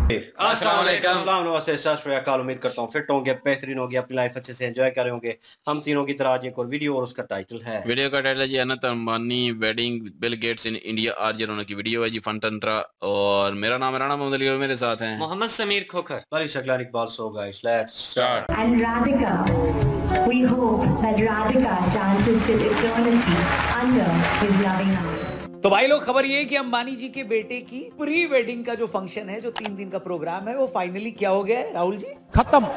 अस्सलाम नमस्ते सत उम्मीद करता हूँ फिट होंगे, बेहतरीन होगी, अपनी लाइफ अच्छे से एंजॉय कर रहे होंगे। हम तीनों की तरह आज एक और वीडियो और उसका टाइटल है जी Anant Ambani wedding Bill Gates in India आज जरोना की वीडियो है जी फन तंत्रा। और मेरा नाम है राणा मोहम्मद अली और मेरे साथ हैं मोहम्मद समीर खोखर, बड़ी Shaklan Iqbal. So guys let's start. And Radhika, we hope that Radhika dances till eternity under his loving eyes. तो भाई लोग, खबर ये है कि अंबानी जी के बेटे की प्री वेडिंग का जो फंक्शन है, जो 3 दिन का प्रोग्राम है, वो फाइनली क्या हो गया है राहुल जी? खत्म।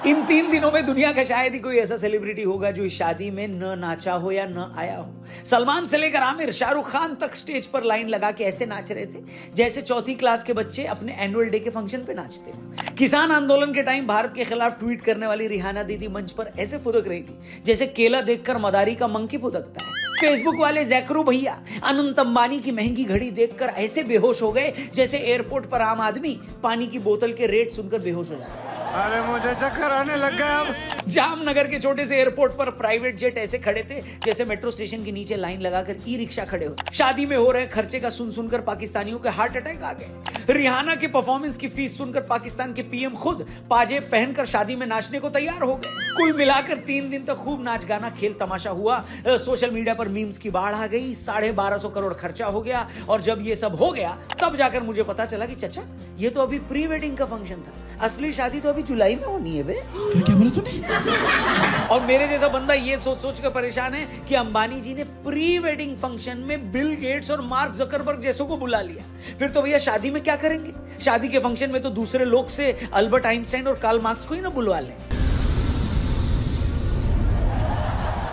इन 3 दिनों में दुनिया का शायद ही कोई ऐसा सेलिब्रिटी होगा जो इस शादी में न नाचा हो या न आया हो। सलमान से लेकर आमिर, शाहरुख खान तक स्टेज पर लाइन लगा के ऐसे नाच रहे थे जैसे 4th क्लास के बच्चे अपने एनुअल डे के फंक्शन पे नाचते हो। किसान आंदोलन के टाइम भारत के खिलाफ ट्वीट करने वाली रिहाना दीदी मंच पर ऐसे फुदक रही थी जैसे केला देखकर मदारी का मंकी फुदकता है। फेसबुक वाले जैकरू भैया अनंत अंबानी की महंगी घड़ी देखकर ऐसे बेहोश हो गए जैसे एयरपोर्ट पर आम आदमी पानी की बोतल के रेट सुनकर बेहोश हो जाता है। अरे मुझे चक्कर आने लग गया। अब जामनगर के छोटे से एयरपोर्ट पर प्राइवेट जेट ऐसे खड़े थे जैसे मेट्रो स्टेशन के नीचे लाइन लगाकर ई रिक्शा खड़े हो। शादी में हो रहे खर्चे का सुनकर पाकिस्तानियों के हार्ट अटैक आ गए। रिहाना के परफॉर्मेंस की फीस सुनकर पाकिस्तान के पीएम खुद पाजेब पहनकर शादी में नाचने को तैयार हो गए। कुल मिलाकर 3 दिन तक खूब नाच गाना खेल तमाशा हुआ। सोशल मीडिया पर मीम्स की बाढ़ आ गई। 1250 करोड़ खर्चा हो गया। और जब ये सब हो गया तब जाकर मुझे पता चला कि चचा, ये तो अभी प्री वेडिंग का फंक्शन था, असली शादी तो अभी जुलाई में होनी है बे। क्या बोला तूने? और मेरे जैसा बंदा ये सोच कर परेशान है कि अंबानी जी ने प्री वेडिंग फंक्शन में बिल गेट्स और मार्क जकरबर्ग जैसों को बुला लिया। फिर तो भैया शादी में क्या करेंगे? शादी के फंक्शन में तो दूसरे लोग से अल्बर्ट आइंस्टाइन और कार्ल मार्क्स को ही ना बुलवा लें।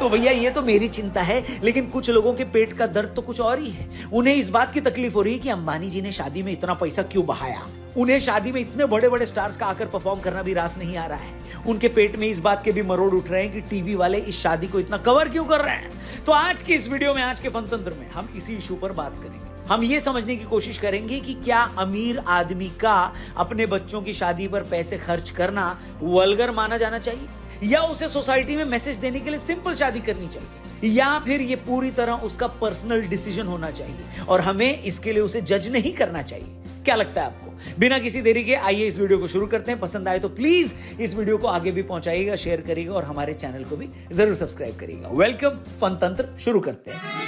तो भैया ये तो मेरी चिंता है, लेकिन कुछ लोगों के पेट का दर्द तो कुछ और ही है। उन्हें इस बात की तकलीफ हो रही है कि अंबानी जी ने शादी में इतना पैसा क्यों बहाया। उन्हें शादी में इतने बड़े बड़े स्टार्स का आकर परफॉर्म करना भी रास नहीं आ रहा है। उनके पेट में इस बात के भी मरोड़ उठ रहे हैं कि टीवी वाले इस शादी को इतना कवर क्यों कर रहे हैं। तो आज की इस वीडियो में, आज के फनतंत्र में हम इसी इशू पर बात करेंगे। हम ये समझने की कोशिश करेंगे कि क्या अमीर आदमी का अपने बच्चों की शादी पर पैसे खर्च करना वल्गर माना जाना चाहिए, या उसे सोसाइटी में मैसेज देने के लिए सिंपल शादी करनी चाहिए, या फिर ये पूरी तरह उसका पर्सनल डिसीजन होना चाहिए और हमें इसके लिए उसे जज नहीं करना चाहिए। क्या लगता है आपको? बिना किसी देरी के आइए इस वीडियो को शुरू करते हैं। पसंद आए तो प्लीज इस वीडियो को आगे भी पहुंचाइएगा, शेयर करिएगा और हमारे चैनल को भी जरूर सब्सक्राइब करिएगा। वेलकम, फनतंत्र शुरू करते हैं।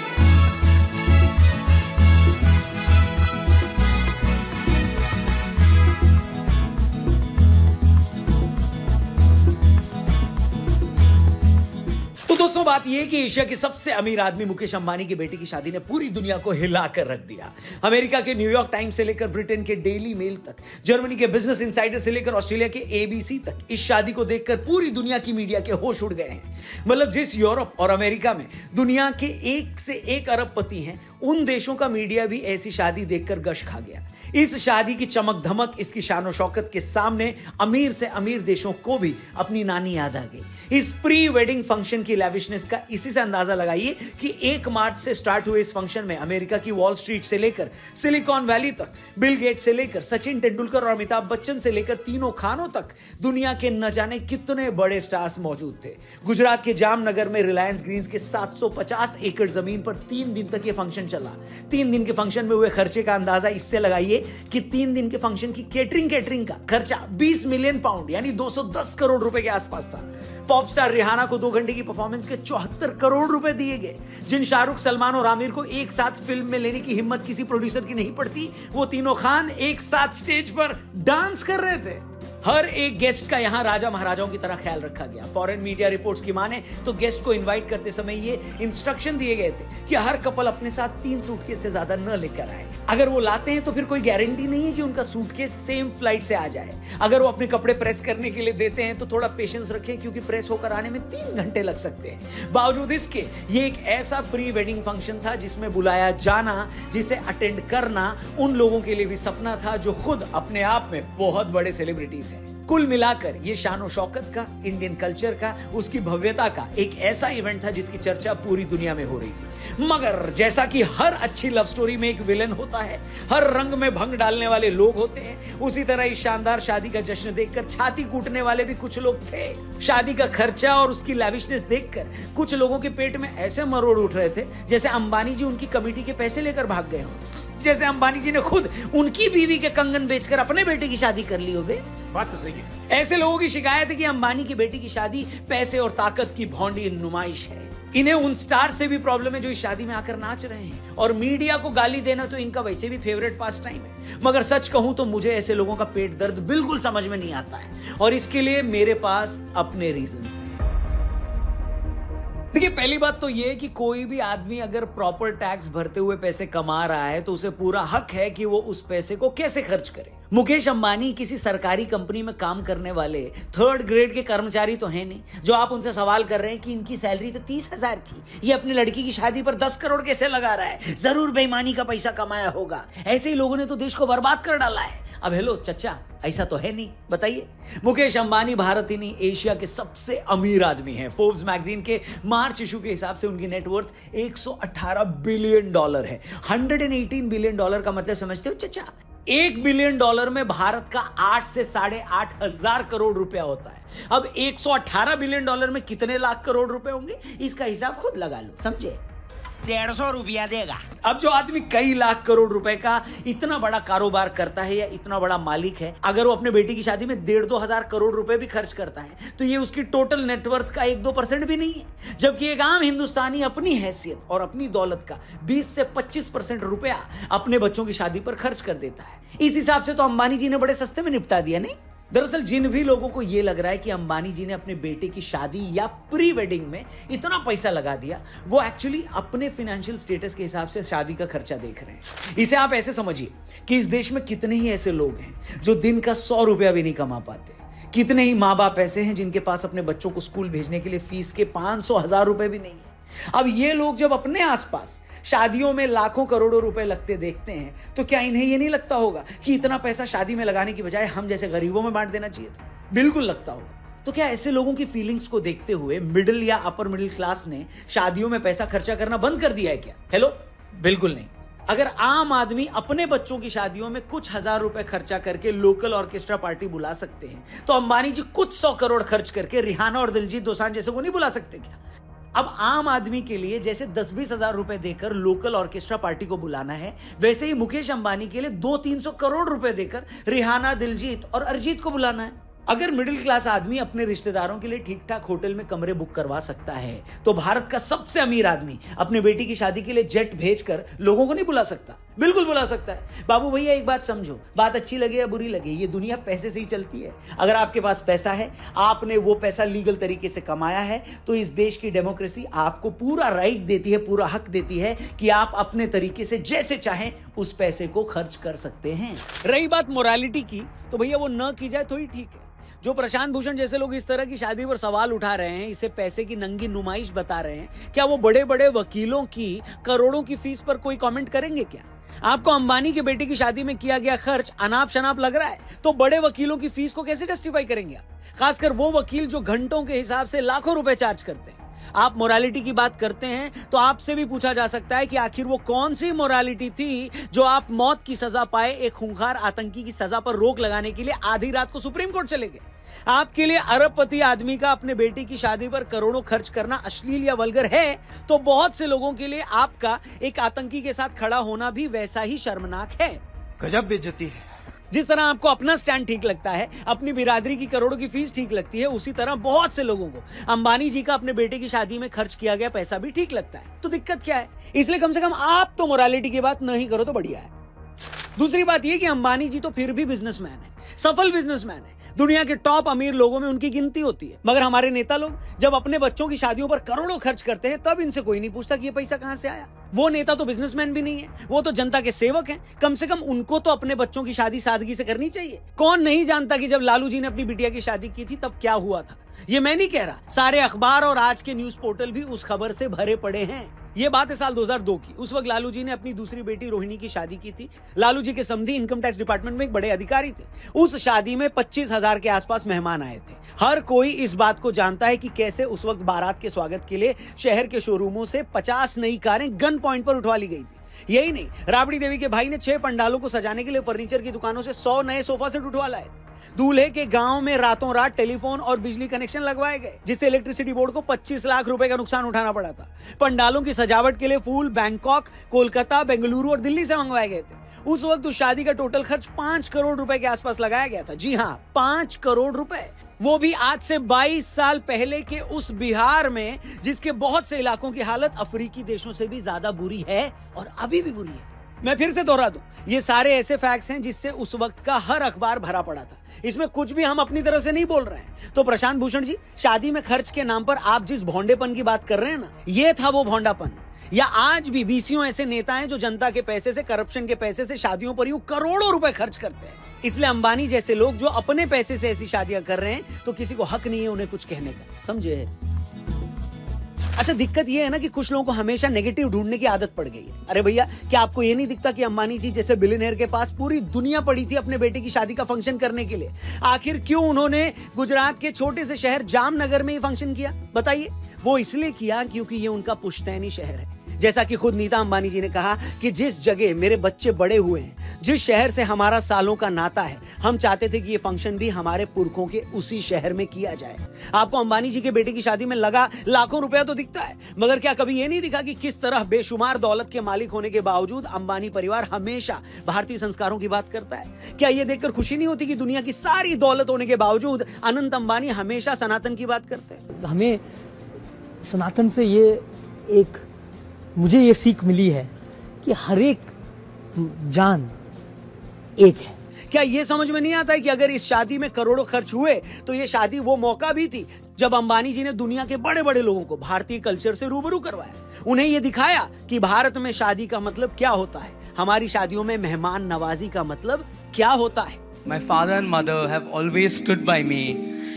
दोस्तों, बात यह कि एशिया के सबसे अमीर आदमी मुकेश अंबानी की बेटी की शादी ने पूरी दुनिया को हिलाकर रख दिया। अमेरिका के न्यूयॉर्क टाइम्स से लेकर ब्रिटेन के डेली मेल तक, जर्मनी के बिजनेस इनसाइडर से लेकर ऑस्ट्रेलिया के एबीसी तक इस शादी को देखकर पूरी दुनिया की मीडिया के होश उड़ गए हैं। मतलब जिस यूरोप और अमेरिका में दुनिया के 1 से 1 अरबपति हैं, उन देशों का मीडिया भी ऐसी शादी देखकर गश खा गया। इस शादी की चमक धमक, इसकी शान शौकत के सामने अमीर से अमीर देशों को भी अपनी नानी याद आ गई। इस प्री वेडिंग फंक्शन की लैविशनेस का इसी से अंदाजा लगाइए कि 1 मार्च से स्टार्ट हुए इस फंक्शन में अमेरिका की वॉल स्ट्रीट से लेकर सिलिकॉन वैली तक, बिल गेट्स से लेकर सचिन तेंदुलकर और अमिताभ बच्चन से लेकर तीनों खानों तक दुनिया के न जाने कितने बड़े स्टार्स मौजूद थे। गुजरात के जामनगर में रिलायंस ग्रीन्स के 750 एकड़ जमीन पर 3 दिन तक यह फंक्शन चला। 3 दिन के फंक्शन में हुए खर्चे का अंदाजा इससे लगाइए कि 3 दिन के फंक्शन की केटरिंग का खर्चा 20 मिलियन पाउंड यानी 210 करोड़ रुपए के आसपास था। पॉप स्टार रिहाना को 2 घंटे की परफॉर्मेंस के 74 करोड़ रुपए दिए गए। जिन शाहरुख, सलमान और आमिर को एक साथ फिल्म में लेने की हिम्मत किसी प्रोड्यूसर की नहीं पड़ती, वो तीनों खान एक साथ स्टेज पर डांस कर रहे थे। हर एक गेस्ट का यहां राजा महाराजाओं की तरह ख्याल रखा गया। फॉरेन मीडिया रिपोर्ट्स की माने तो गेस्ट को इनवाइट करते समय ये इंस्ट्रक्शन दिए गए थे कि हर कपल अपने साथ 3 सूटकेस से ज्यादा न लेकर आए। अगर वो लाते हैं तो फिर कोई गारंटी नहीं है कि उनका सूटकेस सेम फ्लाइट से आ जाए। अगर वो अपने कपड़े प्रेस करने के लिए देते हैं तो थोड़ा पेशेंस रखें, क्योंकि प्रेस होकर आने में 3 घंटे लग सकते हैं। बावजूद इसके ये एक ऐसा प्री वेडिंग फंक्शन था जिसमें बुलाया जाना, जिसे अटेंड करना उन लोगों के लिए भी सपना था जो खुद अपने आप में बहुत बड़े सेलिब्रिटीज हैं। कुल मिलाकर ये शान शौकत का, इंडियन कल्चर का, उसकी भव्यता का एक ऐसा इवेंट था जिसकी चर्चा पूरी दुनिया में हो रही थी। मगर जैसा कि हर अच्छी लव स्टोरी में एक विलन होता है, हर रंग में भंग डालने वाले लोग होते हैं, उसी तरह इस शानदार शादी का जश्न देखकर छाती कूटने वाले भी कुछ लोग थे। शादी का खर्चा और उसकी लैविशनेस देखकर कुछ लोगों के पेट में ऐसे मरोड़ उठ रहे थे जैसे अंबानी जी उनकी कमेटी के पैसे लेकर भाग गए हों। जैसे अंबानी जी ने खुद उनकी बीवी के कंगन बेचकर अपने बेटे की शादी कर ली हो बे। बात तो सही है। ऐसे लोगों की शिकायत है कि अंबानी की बेटी की शादी पैसे और ताकत की भौंडी नुमाइश है। इन्हें उन स्टार से भी प्रॉब्लम है जो इस शादी में आकर नाच रहे हैं, और मीडिया को गाली देना तो इनका वैसे भी फेवरेट पास टाइम है। मगर सच कहूं तो मुझे ऐसे लोगों का पेट दर्द बिल्कुल समझ में नहीं आता है, और इसके लिए मेरे पास अपने रीजंस हैं। देखिए, पहली बात तो यह कि कोई भी आदमी अगर प्रॉपर टैक्स भरते हुए पैसे कमा रहा है तो उसे पूरा हक है कि वो उस पैसे को कैसे खर्च करे। मुकेश अंबानी किसी सरकारी कंपनी में काम करने वाले 3rd ग्रेड के कर्मचारी तो हैं नहीं, जो आप उनसे सवाल कर रहे हैं कि इनकी सैलरी तो 30,000 थी, ये अपनी लड़की की शादी पर 10 करोड़ कैसे लगा रहा है, जरूर बेईमानी का पैसा कमाया होगा। ऐसे ही लोगों ने तो देश को बर्बाद कर डाला है। अब हेलो चचा, ऐसा तो है नहीं, बताइए। मुकेश अंबानी भारत ही नहीं, एशिया के सबसे अमीर आदमी हैं। फोर्ब्स मैगजीन के मार्च इशू के हिसाब से उनकी नेटवर्थ $118 बिलियन है। $118 बिलियन का मतलब समझते हो चचा? $1 बिलियन में भारत का 8 से 8.5 हजार करोड़ रुपया होता है। अब $118 बिलियन में कितने लाख करोड़ रुपए होंगे, इसका हिसाब खुद लगा लो, समझे? 150 रुपया देगा। अब जो आदमी कई लाख करोड़ रुपए का इतना बड़ा कारोबार करता है या इतना बड़ा मालिक है, अगर वो अपने बेटी की शादी में 1.5-2 हजार करोड़ रुपए भी खर्च करता है तो ये उसकी टोटल नेटवर्थ का 1-2% भी नहीं है। जबकि एक आम हिंदुस्तानी अपनी हैसियत और अपनी दौलत का 20 से 25% रुपया अपने बच्चों की शादी पर खर्च कर देता है। इस हिसाब से तो अंबानी जी ने बड़े सस्ते में निपटा दिया, नहीं? दरअसल जिन भी लोगों को यह लग रहा है कि अंबानी जी ने अपने बेटे की शादी या प्री वेडिंग में इतना पैसा लगा दिया, वो एक्चुअली अपने फाइनेंशियल स्टेटस के हिसाब से शादी का खर्चा देख रहे हैं। इसे आप ऐसे समझिए कि इस देश में कितने ही ऐसे लोग हैं जो दिन का 100 रुपया भी नहीं कमा पाते। कितने ही माँ बाप ऐसे हैं जिनके पास अपने बच्चों को स्कूल भेजने के लिए फीस के 500-1000 रुपए भी नहीं है। अब ये लोग जब अपने आसपास शादियों में लाखों करोड़ों रुपए लगते देखते हैं तो क्या इन्हें ये नहीं लगता होगा कि इतना पैसा शादी में लगाने की बजाय हम जैसे गरीबों में बांट देना चाहिए था? बिल्कुल लगता होगा। तो क्या ऐसे लोगों की फीलिंग्स को देखते हुए मिडिल या अपर मिडिल क्लास ने शादियों में पैसा खर्चा करना बंद कर दिया है क्या? हेलो, बिल्कुल नहीं। अगर आम आदमी अपने बच्चों की शादियों में कुछ हजार रुपए खर्चा करके लोकल ऑर्केस्ट्रा पार्टी बुला सकते हैं, तो अंबानी जी कुछ 100 करोड़ खर्च करके रिहाना और दिलजीत दोसांझ जैसे को नहीं बुला सकते क्या? अब आम आदमी के लिए जैसे 10-20 हजार रुपए देकर लोकल ऑर्केस्ट्रा पार्टी को बुलाना है, वैसे ही मुकेश अंबानी के लिए 200-300 करोड़ रुपए देकर रिहाना, दिलजीत और अरिजीत को बुलाना है। अगर मिडिल क्लास आदमी अपने रिश्तेदारों के लिए ठीक ठाक होटल में कमरे बुक करवा सकता है, तो भारत का सबसे अमीर आदमी अपने बेटी की शादी के लिए जेट भेजकर लोगों को नहीं बुला सकता? बिल्कुल बुला सकता है। बाबू भैया एक बात समझो, बात अच्छी लगे या बुरी लगे, ये दुनिया पैसे से ही चलती है। अगर आपके पास पैसा है, आपने वो पैसा लीगल तरीके से कमाया है, तो इस देश की डेमोक्रेसी आपको पूरा राइट देती है, पूरा हक देती है कि आप अपने तरीके से जैसे चाहें उस पैसे को खर्च कर सकते हैं। रही बात मोरालिटी की, तो भैया वो न की जाए तो ही ठीक है। जो प्रशांत भूषण जैसे लोग इस तरह की शादी पर सवाल उठा रहे हैं, इसे पैसे की नंगी नुमाइश बता रहे हैं, क्या वो बड़े बड़े वकीलों की करोड़ों की फीस पर कोई कमेंट करेंगे क्या? आपको अंबानी के बेटे की शादी में किया गया खर्च अनाप शनाप लग रहा है, तो बड़े वकीलों की फीस को कैसे जस्टिफाई करेंगे आप? खासकर वो वकील जो घंटों के हिसाब से लाखों रुपए चार्ज करते हैं। आप मोरालिटी की बात करते हैं तो आपसे भी पूछा जा सकता है कि आखिर वो कौन सी मोरालिटी थी जो आप मौत की सजा पाए एक खूंखार आतंकी की सजा पर रोक लगाने के लिए आधी रात को सुप्रीम कोर्ट चले गए? आपके लिए अरबपति आदमी का अपने बेटी की शादी पर करोड़ों खर्च करना अश्लील या वल्गर है, तो बहुत से लोगों के लिए आपका एक आतंकी के साथ खड़ा होना भी वैसा ही शर्मनाक है। गजब बेइज्जती है। जिस तरह आपको अपना स्टैंड ठीक लगता है, अपनी बिरादरी की करोड़ों की फीस ठीक लगती है, उसी तरह बहुत से लोगों को अंबानी जी का अपने बेटे की शादी में खर्च किया गया पैसा भी ठीक लगता है। तो दिक्कत क्या है? इसलिए कम से कम आप तो मोरालिटी की बात नहीं करो तो बढ़िया है। दूसरी बात यह कि अंबानी जी तो फिर भी बिजनेसमैन है, सफल बिजनेसमैन है। दुनिया के टॉप अमीर लोगों में उनकी गिनती होती है। मगर हमारे नेता लोग जब अपने बच्चों की शादियों पर करोड़ों खर्च करते हैं, तब इनसे कोई नहीं पूछता कि ये पैसा कहां से आया। वो नेता तो बिजनेसमैन भी नहीं है, वो तो जनता के सेवक हैं। कम से कम उनको तो अपने बच्चों की शादी सादगी से करनी चाहिए। कौन नहीं जानता कि जब लालू जी ने अपनी बिटिया की शादी की थी तब क्या हुआ था? ये मैं नहीं कह रहा, सारे अखबार और आज के न्यूज पोर्टल भी उस खबर से भरे पड़े हैं। ये बात है साल 2002 की। उस वक्त लालू जी ने अपनी दूसरी बेटी रोहिणी की शादी की थी। लालू जी के समधी इनकम टैक्स डिपार्टमेंट में एक बड़े अधिकारी थे। उस शादी में 25,000 के आसपास मेहमान आए थे। हर कोई इस बात को जानता है कि कैसे उस वक्त बारात के स्वागत के लिए शहर के शोरूमों से 50 नई कारें गन पॉइंट पर उठवा ली गई थी। यही नहीं, राबड़ी देवी के भाई ने 6 पंडालों को सजाने के लिए फर्नीचर की दुकानों से 100 नए सोफा सेट उठवा लाए थे। दूल्हे के गांव में रातों रात टेलीफोन और बिजली कनेक्शन लगवाए गए, जिससे इलेक्ट्रिसिटी बोर्ड को 25 लाख रुपए का नुकसान उठाना पड़ा था। पंडालों की सजावट के लिए फूल बैंकॉक, कोलकाता, बेंगलुरु और दिल्ली से मंगवाए गए थे। उस वक्त उस शादी का टोटल खर्च 5 करोड़ रुपए के आसपास लगाया गया था। जी हाँ, 5 करोड़ रुपए, वो भी आज से 22 साल पहले के उस बिहार में, जिसके बहुत से इलाकों की हालत अफ्रीकी देशों से भी ज्यादा बुरी है और अभी भी बुरी है। मैं फिर से दोहरा दूं, ये सारे ऐसे फैक्ट्स हैं जिससे उस वक्त का हर अखबार भरा पड़ा था। इसमें कुछ भी हम अपनी तरफ से नहीं बोल रहे हैं। तो प्रशांत भूषण जी, शादी में खर्च के नाम पर आप जिस भोंडेपन की बात कर रहे हैं ना, ये था वो भोंडापन। या आज भी 20 ऐसे नेता हैं जो जनता के पैसे से, करप्शन के पैसे से शादियों पर यूं करोड़ों रुपए खर्च करते हैं। इसलिए अंबानी जैसे लोग जो अपने पैसे से ऐसी शादियां कर रहे हैं, तो किसी को हक नहीं है उन्हें कुछ कहने का, समझे? अच्छा, दिक्कत ये है ना कि कुछ लोगों को हमेशा नेगेटिव ढूंढने की आदत पड़ गई है। अरे भैया, क्या आपको ये नहीं दिखता कि अंबानी जी जैसे बिलियनियर के पास पूरी दुनिया पड़ी थी अपने बेटे की शादी का फंक्शन करने के लिए? आखिर क्यों उन्होंने गुजरात के छोटे से शहर जामनगर में ही फंक्शन किया, बताइए? वो इसलिए किया क्योंकि ये उनका पुश्तैनी शहर है। जैसा कि खुद नीता अंबानी जी ने कहा कि जिस जगह मेरे बच्चे बड़े हुए हैं, जिस शहर से हमारा सालों का नाता है, हम चाहते थे कि ये फंक्शन भी हमारे पुरखों के उसी शहर में किया जाए। आपको अंबानी जी के बेटे की शादी में लगा लाखों रुपया तो दिखता है, मगर क्या कभी ये नहीं दिखा कि किस तरह बेशुमार दौलत के मालिक होने के बावजूद अंबानी परिवार हमेशा भारतीय संस्कारों की बात करता है? क्या ये देखकर खुशी नहीं होती कि दुनिया की सारी दौलत होने के बावजूद अनंत अंबानी हमेशा सनातन की बात करते हैं? हमें सनातन से मुझे ये सीख मिली है कि हर एक जान एक है। क्या ये समझ में नहीं आता है कि अगर इस शादी में करोड़ों खर्च हुए तो ये शादी वो मौका भी थी जब अंबानी जी ने दुनिया के बड़े बड़े लोगों को भारतीय कल्चर से रूबरू करवाया, उन्हें ये दिखाया कि भारत में शादी का मतलब क्या होता है, हमारी शादियों में मेहमान नवाजी का मतलब क्या होता है। My father and mother have always stood by me,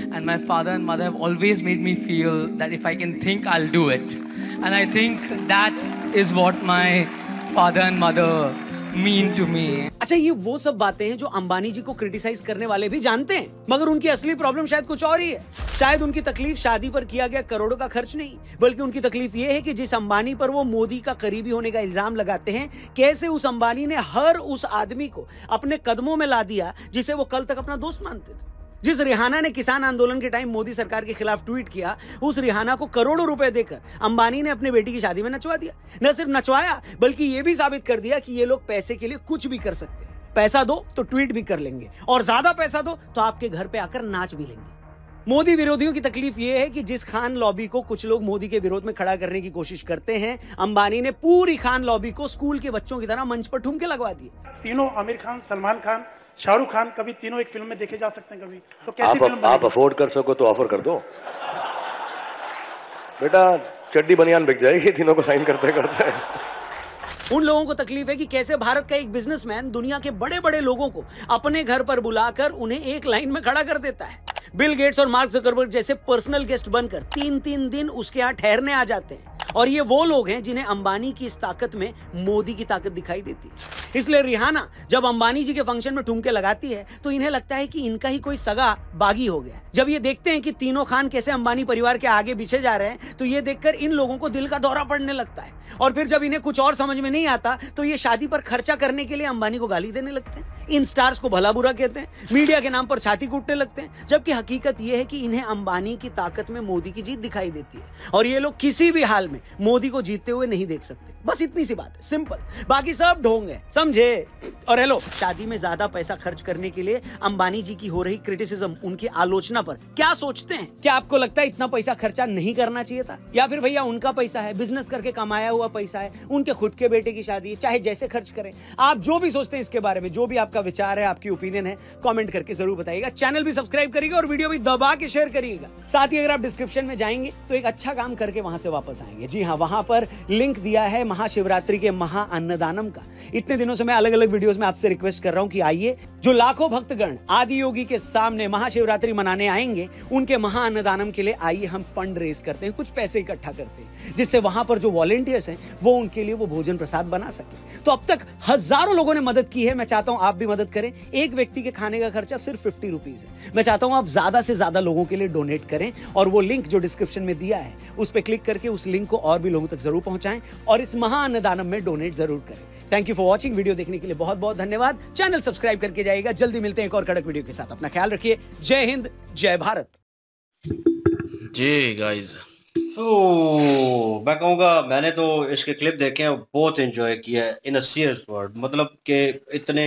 and my father and mother have always made me feel that if I can think, I'll do it. And I think that is what my father and mother mean to me. अच्छा, ये वो सब बातें हैं जो अंबानी जी को criticise करने वाले भी जानते हैं, मगर उनकी असली प्रॉब्लम शायद कुछ और ही है। शायद उनकी तकलीफ शादी पर किया गया करोड़ों का खर्च नहीं, बल्कि उनकी तकलीफ ये है कि जिस अंबानी पर वो मोदी का करीबी होने का इल्जाम लगाते हैं, कैसे उस अंबानी ने हर उस आदमी को अपने कदमों में ला दिया जिसे वो कल तक अपना दोस्त मानते थे। जिस रिहाना ने किसान आंदोलन के टाइम मोदी सरकार के खिलाफ ट्वीट किया, उस रिहाना को करोड़ों रुपए देकर अंबानी ने अपने बेटी की शादी में नचवा दिया। न सिर्फ नचवाया, बल्कि यह भी साबित कर दिया कि ये लोग पैसे के लिए कुछ भी कर सकते हैं। पैसा दो तो ट्वीट भी कर लेंगे, और ज्यादा पैसा दो तो आपके घर पे आकर नाच भी लेंगे। मोदी विरोधियों की तकलीफ यह है कि जिस खान लॉबी को कुछ लोग मोदी के विरोध में खड़ा करने की कोशिश करते हैं, अंबानी ने पूरी खान लॉबी को स्कूल के बच्चों की तरह मंच पर ठुमके लगवा दिए। तीनों आमिर खान, सलमान खान, शाहरुख खान, कभी तीनों एक फिल्म में देखे जा सकते हैं। कभी तो कैसी फिल्म आप अफोर्ड कर सको तो ऑफर कर दो बेटा, चड्डी बनियान बिक जाएगी तीनों को साइन करते करते। उन लोगों को तकलीफ है कि कैसे भारत का एक बिजनेसमैन दुनिया के बड़े बड़े लोगों को अपने घर पर बुलाकर उन्हें एक लाइन में खड़ा कर देता है। बिल गेट्स और मार्क ज़करबर्ग जैसे पर्सनल गेस्ट बनकर 3-3 दिन उसके यहाँ ठहरने आ जाते हैं, और ये वो लोग हैं जिन्हें अंबानी की इस ताकत में मोदी की ताकत दिखाई देती है। इसलिए रिहाना जब अंबानी जी के फंक्शन में ठुमके लगाती है तो इन्हें लगता है कि इनका ही कोई सगा बागी हो गया है। जब ये देखते हैं कि तीनों खान कैसे अंबानी परिवार के आगे बिछे जा रहे हैं, तो ये देखकर इन लोगों को दिल का दौरा पड़ने लगता है, और फिर जब इन्हें कुछ और समझ में नहीं आता तो ये शादी पर खर्चा करने के लिए अंबानी को गाली देने लगते हैं, इन स्टार्स को भला बुरा कहते हैं, मीडिया के नाम पर छाती कूटने लगते हैं, जबकि हकीकत यह है कि इन्हें अंबानी की ताकत में मोदी की जीत दिखाई देती है, और ये लोग किसी भी हाल में मोदी को जीतते हुए नहीं देख सकते। बस इतनी सी बात है, सिंपल, बाकी सब ढोंग है, समझे? और हेलो, शादी में ज्यादा पैसा खर्च करने के लिए अंबानी जी की हो रही क्रिटिसिज्म, उनकी आलोचना पर क्या सोचते हैं? क्या आपको लगता है इतना पैसा खर्चा नहीं करना चाहिए था? या फिर भैया उनका पैसा है, बिजनेस करके कमाया हुआ पैसा है, उनके खुद के बेटे की शादी है, चाहे जैसे खर्च करें। आप जो भी सोचते हैं इसके बारे में, जो भी आपका विचार है, आपकी ओपिनियन है, कमेंट करके जरूर बताइएगा। चैनल भी सब्सक्राइब करिएगा और वीडियो भी दबा के शेयर करिएगा। साथ ही अगर आप डिस्क्रिप्शन में जाएंगे तो एक अच्छा काम करके वहां से वापस आएंगे। जी हाँ, वहां पर लिंक दिया है महाशिवरात्रि के महा अन्नदानम का। इतने दिनों से मैं अलग अलग वीडियोस में आपसे रिक्वेस्ट कर रहा हूं कि आइए, जो लाखों भक्तगण आदि योगी के सामने महाशिवरात्रि मनाने आएंगे, उनके महा अन्नदानम के लिए आइए हम फंड रेज करते हैं, कुछ पैसे इकट्ठा करते हैं, जिससे वहां पर जो वॉलंटियर्स हैं वो उनके लिए वो भोजन प्रसाद बना सके। तो अब तक हजारों लोगों ने मदद की है, मैं चाहता हूं आप भी मदद करें। एक व्यक्ति के खाने का खर्चा सिर्फ 50 रुपीज है। मैं चाहता हूं आप ज्यादा से ज्यादा लोगों के लिए डोनेट करें, और वो लिंक जो डिस्क्रिप्शन में दिया है उस पर क्लिक करके उस लिंक को और भी लोगों तक जरूर पहुंचाएं, और इस महा अन्नदानम में डोनेट जरूर करें। Thank you for watching. Video देखने के लिए बहुत बहुत धन्यवाद। चैनल सब्सक्राइब करके जाइए। जाइएगा। जल्दी मिलते हैं एक और कड़क वीडियो के साथ। अपना ख्याल रखिए। जय हिंद, जय भारत। जी गाइस, तो मैं कहूँगा मैंने तो इसके क्लिप देखे हैं, बहुत एंजॉय किया है इन अ सीरियस वर्ड। मतलब कि इतने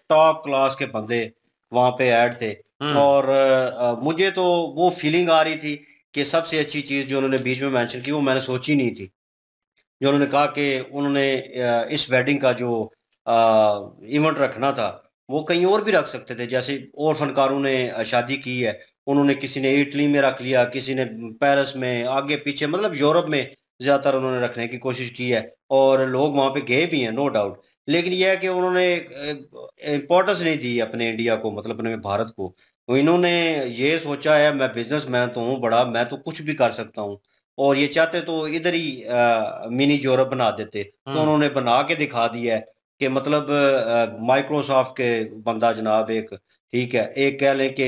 टॉप क्लास के बंदे वहाँ पे ऐड थे और मुझे तो वो फीलिंग आ रही थी कि सबसे अच्छी चीज़ जो उन्होंने बीच में मेंशन की वो मैंने सोची नहीं थी। जो उन्होंने कहा कि उन्होंने इस वेडिंग का जो इवेंट रखना था वो कहीं और भी रख सकते थे, जैसे और फनकारों ने शादी की है। उन्होंने किसी ने इटली में रख लिया, किसी ने पेरिस में, आगे पीछे, मतलब यूरोप में ज़्यादातर उन्होंने रखने की कोशिश की है और लोग वहाँ पे गए भी हैं, नो डाउट। लेकिन यह है कि उन्होंने इम्पोर्टेंस नहीं दी अपने इंडिया को, मतलब अपने भारत को। तो इन्होंने ये सोचा है मैं बिजनेसमैन तो हूँ बड़ा, मैं तो कुछ भी कर सकता हूँ, और ये चाहते तो इधर ही मिनी यूरोप बना देते। तो उन्होंने बना के दिखा दिया है कि मतलब माइक्रोसॉफ्ट के बंदा जनाब एक, ठीक है, एक कह लें कि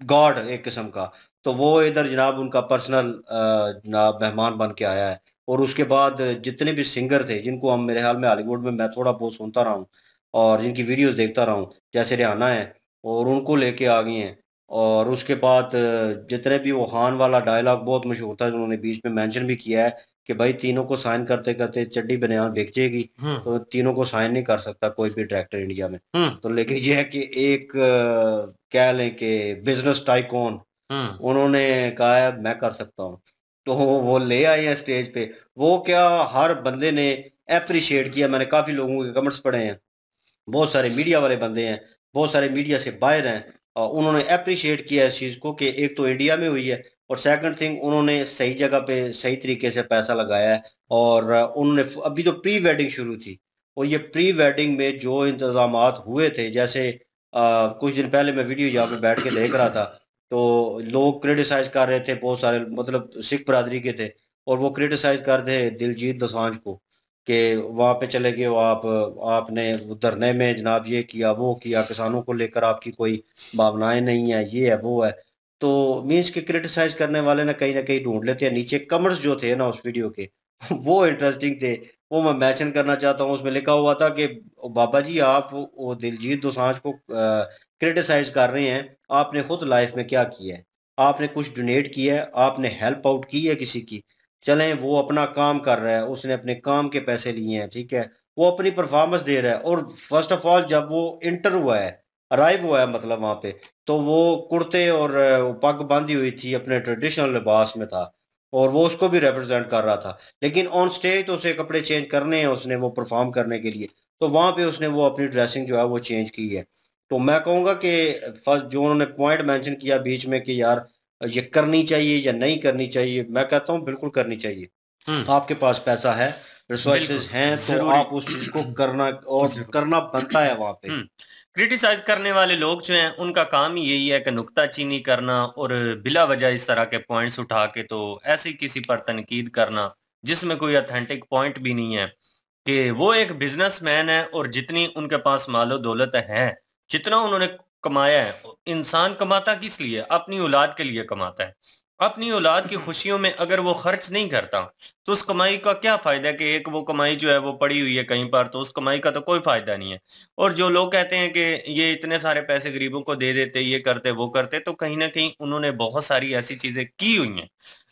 गॉड एक किस्म का, तो वो इधर जनाब उनका पर्सनल जनाब मेहमान बन के आया है। और उसके बाद जितने भी सिंगर थे जिनको हम, मेरे ख्याल में हॉलीवुड में मैं थोड़ा बहुत सुनता रहा हूँ और जिनकी वीडियोस देखता रहा हूँ, जैसे रिहाना है, और उनको लेके आ गई हैं। और उसके बाद जितने भी, वो खान वाला डायलॉग बहुत मशहूर था, उन्होंने बीच में मेंशन भी किया है कि भाई तीनों को साइन करते करते चड्डी बनियान बिक जाएगी, तो तीनों को साइन नहीं कर सकता कोई भी डायरेक्टर इंडिया में। तो लेकिन ये है कि एक कह लें कि बिजनेस टाइकून, उन्होंने कहा है मैं कर सकता हूँ, तो वो ले आए हैं स्टेज पे। वो क्या हर बंदे ने अप्रिशिएट किया। मैंने काफी लोगों के कमेंट्स पढ़े हैं, बहुत सारे मीडिया वाले बंदे हैं, बहुत सारे मीडिया से बाहर हैं, उन्होंने अप्रिशिएट किया इस चीज़ को कि एक तो इंडिया में हुई है, और सेकंड थिंग उन्होंने सही जगह पे सही तरीके से पैसा लगाया है। और उन्होंने अभी तो प्री वेडिंग शुरू थी, और ये प्री वेडिंग में जो इंतजामात हुए थे, जैसे कुछ दिन पहले मैं वीडियो यहाँ पे बैठ के देख रहा था, तो लोग क्रिटिसाइज कर रहे थे, बहुत सारे मतलब सिख बरादरी के थे, और वो क्रिटिसाइज कर रहे दिलजीत दोसांझ को कि वहाँ पे चले गए हो आप, आपने धरने में जनाब ये किया वो किया, किसानों को लेकर आपकी कोई भावनाएं नहीं है, ये है वो है। तो मीन्स के क्रिटिसाइज करने वाले ना कहीं ढूंढ लेते हैं। नीचे कमेंट्स जो थे ना उस वीडियो के वो इंटरेस्टिंग थे, वो मैं मेंशन करना चाहता हूँ। उसमें लिखा हुआ था कि बाबा जी आप वो दिलजीत दोसांझ को क्रिटिसाइज कर रहे हैं, आपने खुद लाइफ में क्या किया है? आपने कुछ डोनेट किया है? आपने हेल्प आउट की है किसी की? चलें, वो अपना काम कर रहा है, उसने अपने काम के पैसे लिए हैं, ठीक है, वो अपनी परफॉर्मेंस दे रहा है। और फर्स्ट ऑफ ऑल जब वो इंटर हुआ है, अराइव हुआ है मतलब वहाँ पे, तो वो कुर्ते और पग बांधी हुई थी, अपने ट्रेडिशनल लिबास में था, और वो उसको भी रिप्रेजेंट कर रहा था। लेकिन ऑन स्टेज तो उसे कपड़े चेंज करने हैं उसने, वो परफॉर्म करने के लिए, तो वहाँ पे उसने वो अपनी ड्रेसिंग जो है वो चेंज की है। तो मैं कहूँगा कि फर्स्ट जो उन्होंने पॉइंट मेंशन किया बीच में कि यार ये करनी चाहिए या नहीं करनी चाहिए, मैं कहता हूँ बिल्कुल करनी चाहिए। आपके पास पैसा है, रिसोर्सेज हैं, तो आप उस चीज को करना, और करना बनता है वहां पे। क्रिटिसाइज करने वाले लोग जो हैं उनका काम ही यही है कि नुक्ताचीनी करना और बिला वजह इस तरह के पॉइंट्स उठा के तो ऐसे किसी पर तनकीद करना जिसमें कोई ऑथेंटिक पॉइंट भी नहीं है। कि वो एक बिजनेसमैन है और जितनी उनके पास मालो दौलत है, जितना उन्होंने कमाया है, इंसान कमाता किस लिए? अपनी औलाद के लिए कमाता है। अपनी औलाद की खुशियों में अगर वो खर्च नहीं करता तो उस कमाई का क्या फायदा? कि एक वो कमाई जो है वो पड़ी हुई है कहीं पर, तो उस कमाई का तो कोई फायदा नहीं है। और जो लोग कहते हैं कि ये इतने सारे पैसे गरीबों को दे देते, ये करते वो करते, तो कहीं ना कहीं उन्होंने बहुत सारी ऐसी चीजें की हुई हैं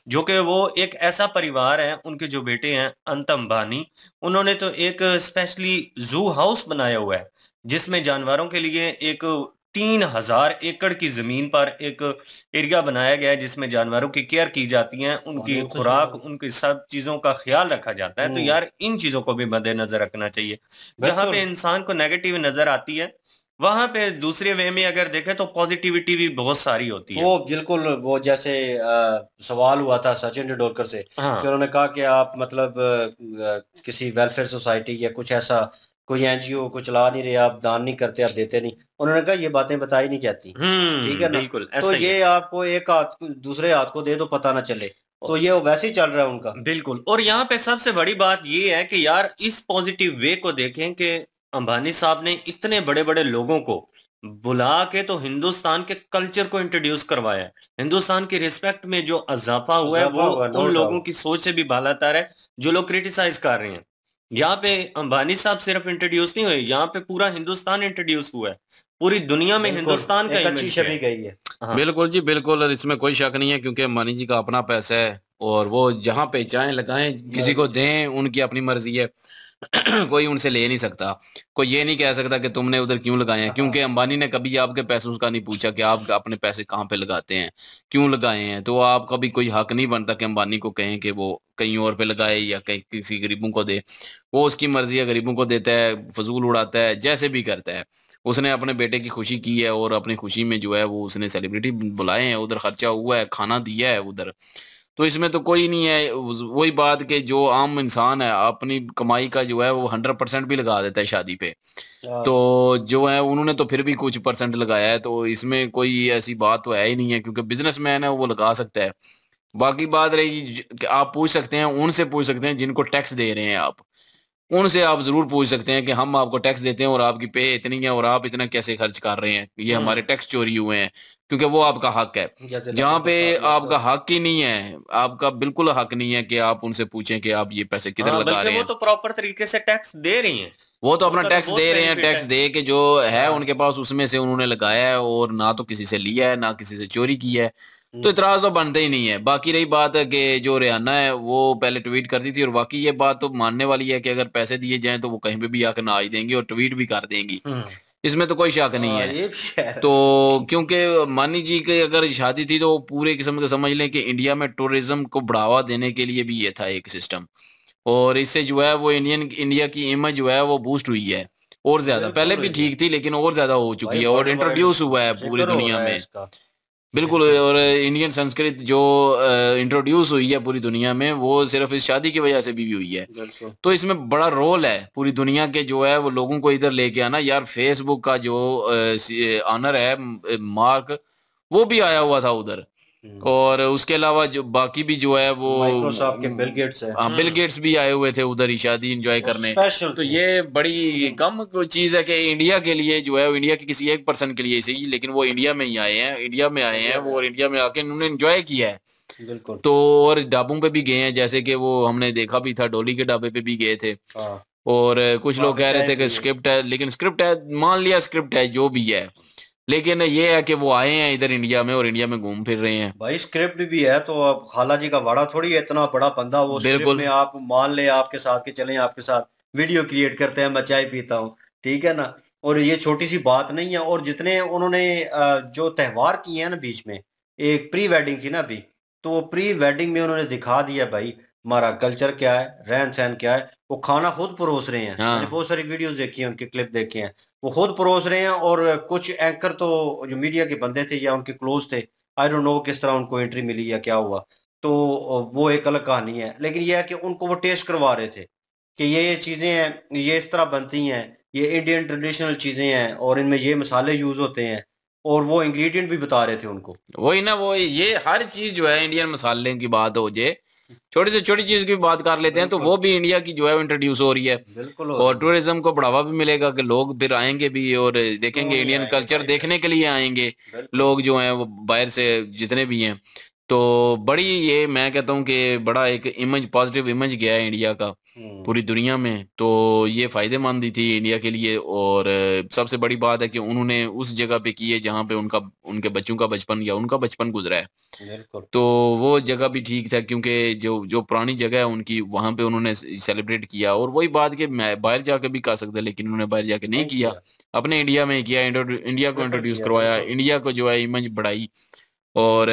जो कि वो एक ऐसा परिवार है, उनके जो बेटे हैं अंत अंबानी, उन्होंने तो एक स्पेशली जू हाउस बनाया हुआ है जिसमें जानवरों के लिए एक 3000 एकड़ की जमीन पर एक एरिया बनाया गया है जिसमें जानवरों की केयर की जाती है, उनकी खुराक, उनकी सब चीजों का ख्याल रखा जाता है। तो यार इन चीजों को भी मद्देनजर रखना चाहिए। जहां पे इंसान को नेगेटिव नजर आती है वहां पे दूसरे वे में अगर देखें तो पॉजिटिविटी भी बहुत सारी होती है। वो बिल्कुल, वो जैसे सवाल हुआ था सचिन तेंदुलकर से कि उन्होंने कहा कि आप मतलब किसी वेलफेयर सोसाइटी या कुछ ऐसा कोई एनजीओ को चला नहीं रहे, आप दान नहीं करते, आप देते नहीं। उन्होंने कहा ये बातें बताई नहीं जाती, ठीक है ना? बिल्कुल तो ये आपको एक हाथ दूसरे हाथ को दे दो पता ना चले, तो ये वैसे ही चल रहा है उनका। बिल्कुल। और यहाँ पे सबसे बड़ी बात ये है कि यार इस पॉजिटिव वे को देखें कि अंबानी साहब ने इतने बड़े बड़े लोगों को बुला के तो हिंदुस्तान के कल्चर को इंट्रोड्यूस करवाया है। हिंदुस्तान की रिस्पेक्ट में जो इजाफा हुआ है वो उन लोगों की सोच से भी बालातर है जो लोग क्रिटिसाइज कर रहे हैं। यहाँ पे अंबानी साहब सिर्फ इंट्रोड्यूस नहीं हुए, यहाँ पे पूरा हिंदुस्तान इंट्रोड्यूस हुआ है, पूरी दुनिया में हिंदुस्तान का अच्छी छवि गई है। हाँ। बिल्कुल जी बिल्कुल, और इसमें कोई शक नहीं है क्योंकि अंबानी जी का अपना पैसा है और वो जहाँ पे चाहें लगाएं, किसी को दें, उनकी अपनी मर्जी है। कोई उनसे ले नहीं सकता, कोई ये नहीं कह सकता कि तुमने उधर क्यों लगाए हैं, क्योंकि अंबानी ने कभी आपके पैसों का नहीं पूछा कि आप अपने पैसे कहाँ पे लगाते हैं, क्यों लगाए हैं। तो आपका भी कोई हक नहीं बनता कि अंबानी को कहें कि वो कहीं और पे लगाए या कहीं किसी गरीबों को दे। वो उसकी मर्जी है, गरीबों को देता है, फजूल उड़ाता है, जैसे भी करता है। उसने अपने बेटे की खुशी की है और अपनी खुशी में जो है वो उसने सेलिब्रिटी बुलाए हैं, उधर खर्चा हुआ है, खाना दिया है उधर। तो इसमें तो कोई नहीं है, वही बात कि जो आम इंसान है अपनी कमाई का जो है वो 100% भी लगा देता है शादी पे। तो जो है उन्होंने तो फिर भी कुछ परसेंट लगाया है, तो इसमें कोई ऐसी बात तो है ही नहीं है, क्योंकि बिजनेसमैन है वो लगा सकता है। बाकी बात रही कि आप पूछ सकते हैं, उनसे पूछ सकते हैं जिनको टैक्स दे रहे हैं आप, उनसे आप जरूर पूछ सकते हैं कि हम आपको टैक्स देते हैं और आपकी पे इतनी है और आप इतना कैसे खर्च कर रहे हैं, ये हमारे टैक्स चोरी हुए हैं, क्योंकि वो आपका हक है। जहाँ पे आपका हक ही नहीं है, आपका बिल्कुल हक नहीं है कि आप उनसे पूछें कि आप ये पैसे किधर लगा रहे हैं। वो तो प्रॉपर तरीके से टैक्स दे रही हैं, वो तो अपना टैक्स दे रहे हैं, टैक्स दे के जो है उनके पास उसमें से उन्होंने लगाया है और ना तो किसी से लिया है ना किसी से चोरी की है, तो इतराज तो बनते ही नहीं है। बाकी रही बात है कि जो रियाना है वो पहले ट्वीट करती थी, और बाकी ये बात तो मानने वाली है कि अगर पैसे दिए जाएं तो वो कहीं पे भी आकर ना आई देंगी और ट्वीट भी कर देंगी, इसमें तो कोई शक नहीं है। तो क्योंकि मानी जी की अगर शादी थी तो पूरे किस्म का समझ लें कि इंडिया में टूरिज्म को बढ़ावा देने के लिए भी ये था एक सिस्टम, और इससे जो है वो इंडिया की इमेज जो है वो बूस्ट हुई है और ज्यादा। पहले भी ठीक थी लेकिन और ज्यादा हो चुकी है और इंट्रोड्यूस हुआ है पूरी दुनिया में। बिल्कुल, और इंडियन संस्कृत जो इंट्रोड्यूस हुई है पूरी दुनिया में वो सिर्फ इस शादी की वजह से भी हुई है। तो इसमें बड़ा रोल है पूरी दुनिया के जो है वो लोगों को इधर लेके आना। यार फेसबुक का जो ऑनर है मार्क, वो भी आया हुआ था उधर, और उसके अलावा जो बाकी भी जो है वो माइक्रोसॉफ्ट के बिल गेट्स है, हाँ बिल गेट्स भी आए हुए थे उधर ही शादी एंजॉय करने। तो ये बड़ी कम चीज है कि इंडिया के लिए जो है, इंडिया के किसी एक पर्सन के लिए सही, लेकिन वो इंडिया में ही आए हैं, इंडिया में आए हैं वो, और इंडिया में आके उन्होंने एंजॉय किया है। बिल्कुल। तो और ढाबों पे भी गए हैं, जैसे कि वो हमने देखा भी था, डोली के ढाबे पे भी गए थे। और कुछ लोग कह रहे थे कि स्क्रिप्ट है, लेकिन स्क्रिप्ट है, मान लिया स्क्रिप्ट है जो भी है, लेकिन ये है कि वो आए हैं इधर इंडिया में और इंडिया में घूम फिर रहे हैं। भाई स्क्रिप्ट भी है तो अब खाला जी का वाड़ा थोड़ी है, इतना बड़ा बंदा वो स्क्रिप्ट में आप मान ले आपके साथ के चलें, आपके साथ वीडियो क्रिएट करते हैं, मैं चाय पीता हूँ, ठीक है ना, और ये छोटी सी बात नहीं है। और जितने उन्होंने जो त्यौहार किए हैं ना बीच में, एक प्री वेडिंग थी ना अभी, तो प्री वेडिंग में उन्होंने दिखा दिया भाई हमारा कल्चर क्या है, रहन सहन क्या है। वो खाना खुद परोस रहे हैं, मैंने बहुत सारी वीडियोस देखी हैं, उनके क्लिप देखे हैं, वो खुद परोस रहे हैं। और कुछ एंकर तो जो मीडिया के बंदे थे या उनके क्लोज थे, आई डोंट नो किस तरह उनको एंट्री मिली या क्या हुआ, तो वो एक अलग कहानी है। लेकिन यह है कि उनको वो टेस्ट करवा रहे थे कि ये चीज़ें हैं, ये इस तरह बनती हैं, ये इंडियन ट्रेडिशनल चीज़ें हैं और इनमें ये मसाले यूज होते हैं, और वो इंग्रेडिएंट भी बता रहे थे उनको। वही ना, वो ये हर चीज जो है इंडियन मसाले की बात हो जाए, छोटी से छोटी चीज की बात कर लेते हैं तो वो भी इंडिया की जो है इंट्रोड्यूस हो रही है। बिल्कुल। और टूरिज्म को बढ़ावा भी मिलेगा कि लोग फिर आएंगे भी और देखेंगे, इंडियन कल्चर देखने के लिए आएंगे लोग जो हैं वो बाहर से जितने भी हैं। तो बड़ी ये मैं कहता हूँ कि बड़ा एक इमेज, पॉजिटिव इमेज गया है इंडिया का पूरी दुनिया में, तो ये फायदेमंद ही थी इंडिया के लिए। और सबसे बड़ी बात है कि उन्होंने उस जगह पे की है जहाँ पे उनके बच्चों का बचपन या उनका बचपन गुजरा है। तो वो जगह भी ठीक था, क्योंकि जो पुरानी जगह है उनकी, वहाँ पे उन्होंने सेलिब्रेट किया। और वही बात कि मैं बाहर जाके भी कर सकते, लेकिन उन्होंने बाहर जाके नहीं किया, अपने इंडिया में किया, इंडिया को इंट्रोड्यूस करवाया, इंडिया को जो है इमेज बढ़ाई। और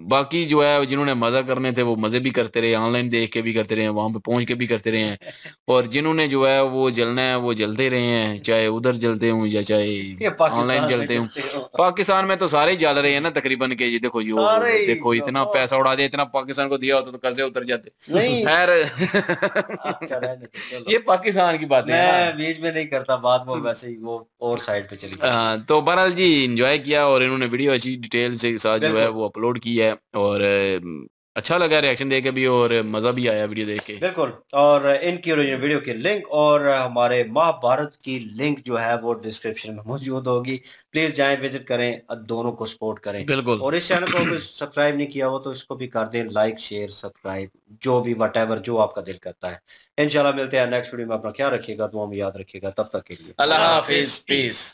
बाकी जो है जिन्होंने मजा करने थे वो मजे भी करते रहे, ऑनलाइन देख के भी करते रहे, वहां पे पहुंच के भी करते रहे हैं। और जिन्होंने जो है वो जलना है वो जलते रहे हैं, चाहे उधर जलते हों या चाहे ऑनलाइन जलते हों। पाकिस्तान में तो सारे जल रहे हैं ना तकरीबन के, ये देखो देखो इतना पैसा उड़ा दिया, इतना पाकिस्तान को दिया होता तो कर्जे उतर जाते। खैर ये पाकिस्तान की बात है, बीच में नहीं करता बात, वो वैसे ही वो और साइड पे चली। तो बहरहाल जी इंजॉय किया और इन्होंने वीडियो अच्छी डिटेल से साथ जो है वो अपलोड की है। और अच्छा लगा रिएक्शन देके भी और मजा भी आया वीडियो देख के। बिल्कुल, और इनकी ओरिजिनल वीडियो की लिंक और हमारे महाभारत की लिंक जो है वो डिस्क्रिप्शन में मौजूद होगी। प्लीज जाएं, विजिट करें, दोनों को सपोर्ट करें। बिल्कुल। और इस चैनल को भी सब्सक्राइब नहीं किया हो तो इसको भी कर दें, लाइक शेयर सब्सक्राइब, जो भी व्हाटएवर जो आपका दिल करता है। इंशाल्लाह मिलते हैं नेक्स्ट वीडियो में। अपना ख्याल रखिएगा, दुआ में याद रखिएगा। तब तक के लिए अल्लाह हाफिज, पीस।